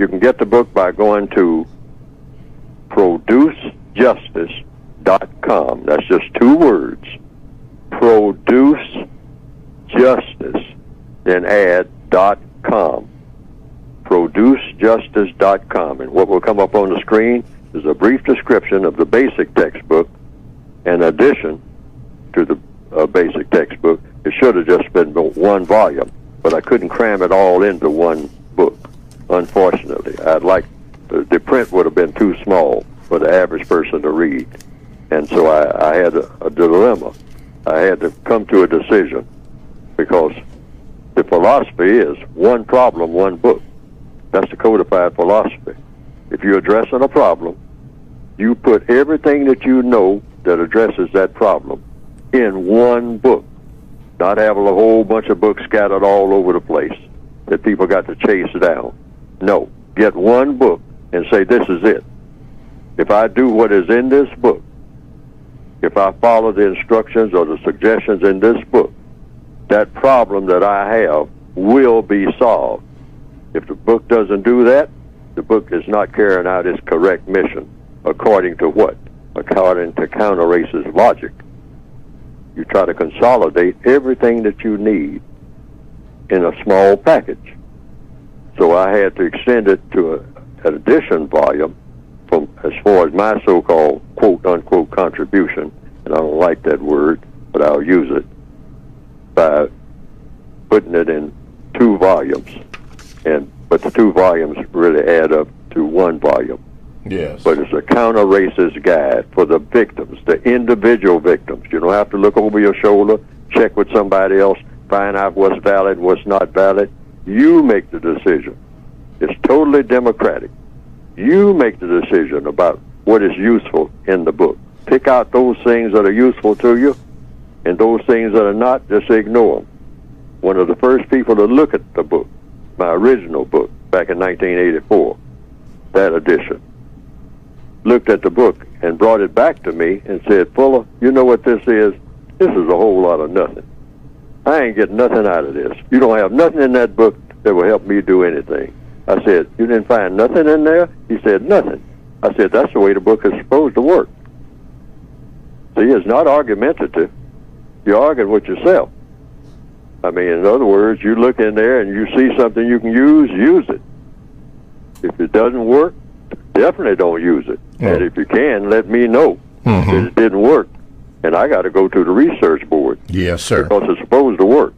You can get the book by going to producejustice.com. That's just 2 words. Produce Justice, then add .com. Producejustice.com. And what will come up on the screen is a brief description of the basic textbook. In addition to the basic textbook, it should have just been 1 volume, but I couldn't cram it all into 1 book, unfortunately. The print would have been too small for the average person to read. And so I had a dilemma. I had to come to a decision, because the philosophy is 1 problem, 1 book. That's the codified philosophy. If you're addressing a problem, you put everything that you know that addresses that problem in 1 book, not having a whole bunch of books scattered all over the place that people got to chase down. No, get 1 book and say, this is it. If I do what is in this book, if I follow the instructions or the suggestions in this book, that problem that I have will be solved. If the book doesn't do that, the book is not carrying out its correct mission. According to what? According to counter-racist logic. You try to consolidate everything that you need in a small package. So I had to extend it to an edition volume from, as far as my so-called quote-unquote contribution, and I don't like that word, but I'll use it, by putting it in 2 volumes. But the 2 volumes really add up to 1 volume. Yes. But it's a counter-racist guide for the victims, the individual victims. You don't have to look over your shoulder, check with somebody else, find out what's valid, what's not valid. You make the decision. It's totally democratic. You make the decision about what is useful in the book. Pick out those things that are useful to you, and those things that are not, just ignore them. One of the first people to look at the book, my original book, back in 1984, that edition, looked at the book and brought it back to me and said, Fuller, you know what this is? This is a whole lot of nothing. I ain't getting nothing out of this. You don't have nothing in that book that will help me do anything. I said, you didn't find nothing in there? He said, nothing. I said, that's the way the book is supposed to work. See, it's not argumentative. You're arguing with yourself. I mean, in other words, you look in there and you see something you can use it. If it doesn't work, definitely don't use it. And if you can, let me know that it didn't work. And I got to go to the research board. Yes, sir. Because it's supposed to work.